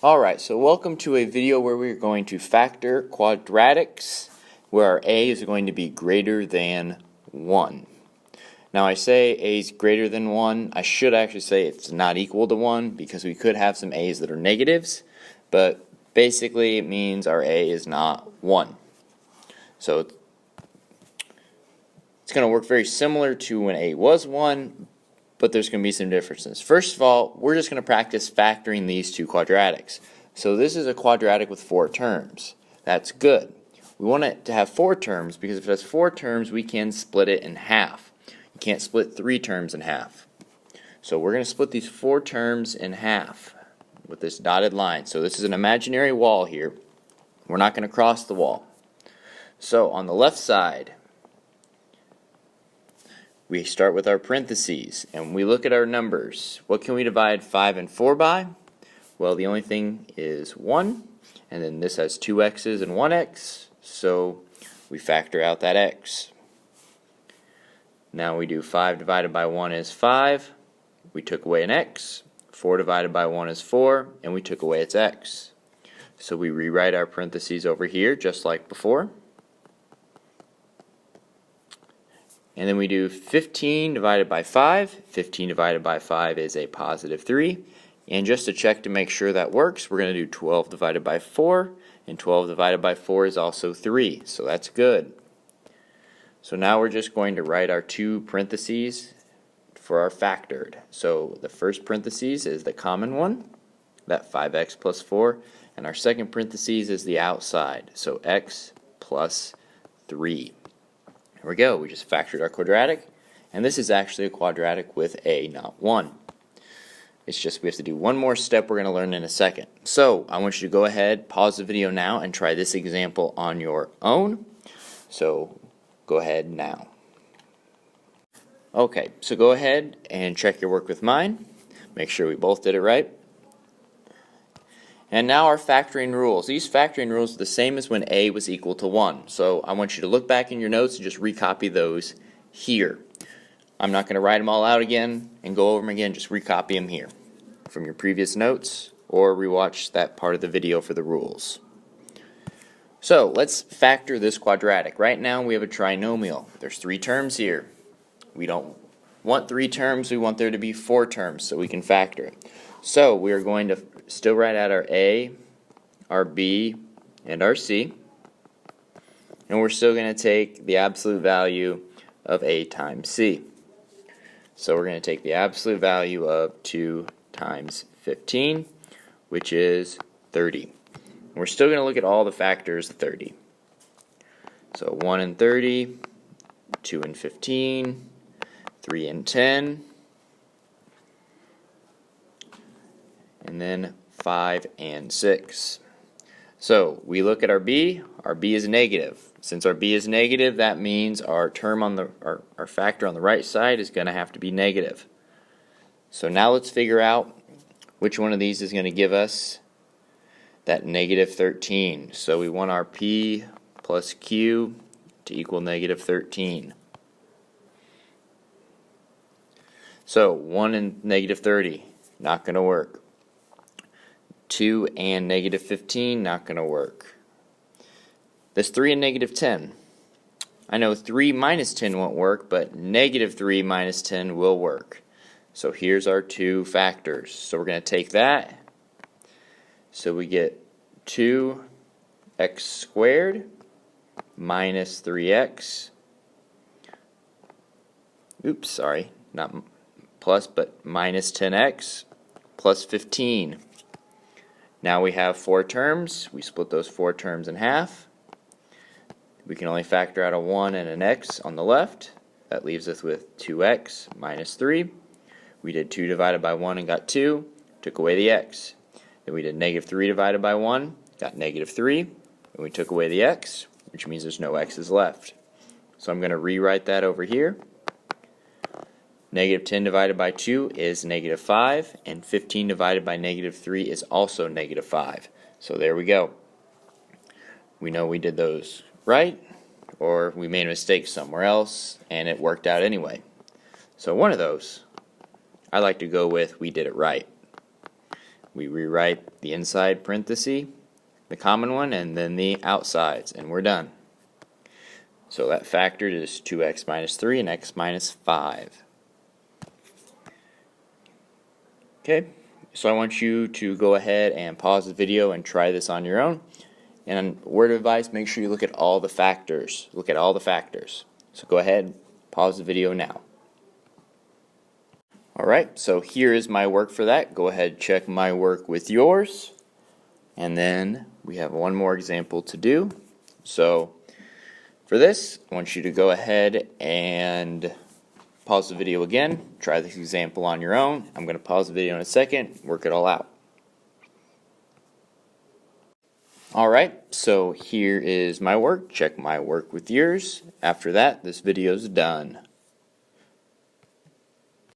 Alright, so welcome to a video where we're going to factor quadratics where our a is going to be greater than 1. Now I say a is greater than 1. I should actually say it's not equal to 1 because we could have some a's that are negatives, but basically it means our a is not 1. So it's going to work very similar to when a was 1, but there's going to be some differences. First of all, we're just going to practice factoring these two quadratics. So this is a quadratic with 4 terms. That's good. We want it to have 4 terms because if it has 4 terms, we can split it in half. You can't split 3 terms in half. So we're going to split these 4 terms in half with this dotted line. So this is an imaginary wall here. We're not going to cross the wall. So on the left side, we start with our parentheses, and we look at our numbers. What can we divide 5 and 4 by? Well, the only thing is 1, and then this has 2 x's and 1 x, so we factor out that x. Now we do 5 divided by 1 is 5, we took away an x, 4 divided by 1 is 4, and we took away its x. So we rewrite our parentheses over here just like before. And then we do 15 divided by 5. 15 divided by 5 is a positive 3. And just to check to make sure that works, we're going to do 12 divided by 4. And 12 divided by 4 is also 3. So that's good. So now we're just going to write our 2 parentheses for our factored. So the first parentheses is the common one, that 5x plus 4. And our second parentheses is the outside, so x plus 3. There we go, we just factored our quadratic, and this is actually a quadratic with a, not 1. It's just we have to do one more step we're going to learn in a second. So I want you to go ahead, pause the video now, and try this example on your own. So go ahead now. Okay, so go ahead and check your work with mine. Make sure we both did it right. And now our factoring rules. These factoring rules are the same as when a was equal to 1. So I want you to look back in your notes and just recopy those here. I'm not going to write them all out again and go over them again. Just recopy them here from your previous notes or rewatch that part of the video for the rules. So let's factor this quadratic. Right now we have a trinomial. There's 3 terms here. We don't want 3 terms. We want there to be 4 terms so we can factor it. So we are going to still write out our A, our B, and our C. And we're still going to take the absolute value of A times C. So we're going to take the absolute value of 2 times 15, which is 30. And we're still going to look at all the factors of 30. So 1 and 30, 2 and 15, 3 and 10, and then 5 and 6. So we look at our b is negative. Since our b is negative, that means our term on our factor on the right side is going to have to be negative. So now let's figure out which one of these is going to give us that negative 13. So we want our p plus q to equal negative 13. So 1 and negative 30, not going to work. 2 and negative 15, not going to work. This 3 and negative 10. I know 3 minus 10 won't work, but negative 3 minus 10 will work. So here's our 2 factors. So we're going to take that. So we get 2x squared minus 3x. Oops, sorry, not plus, but minus 10x plus 15. Now we have 4 terms. We split those 4 terms in half. We can only factor out a 1 and an x on the left. That leaves us with 2x minus 3. We did 2 divided by 1 and got 2. Took away the x. Then we did negative 3 divided by 1. Got negative 3. And we took away the x, which means there's no x's left. So I'm going to rewrite that over here. Negative 10 divided by 2 is negative 5, and 15 divided by negative 3 is also negative 5. So there we go. We know we did those right, or we made a mistake somewhere else, and it worked out anyway. So one of those, I like to go with we did it right. we rewrite the inside parenthesis, the common one, and then the outsides, and we're done. So that factored is 2x minus 3 and x minus 5. Okay, so I want you to go ahead and pause the video and try this on your own. And word of advice, make sure you look at all the factors. Look at all the factors. So go ahead, pause the video now. Alright, so here is my work for that. Go ahead, check my work with yours. And then we have one more example to do. So for this, I want you to go ahead and pause the video again, try this example on your own. I'm going to pause the video in a second, work it all out. Alright, so here is my work. Check my work with yours. After that, this video is done.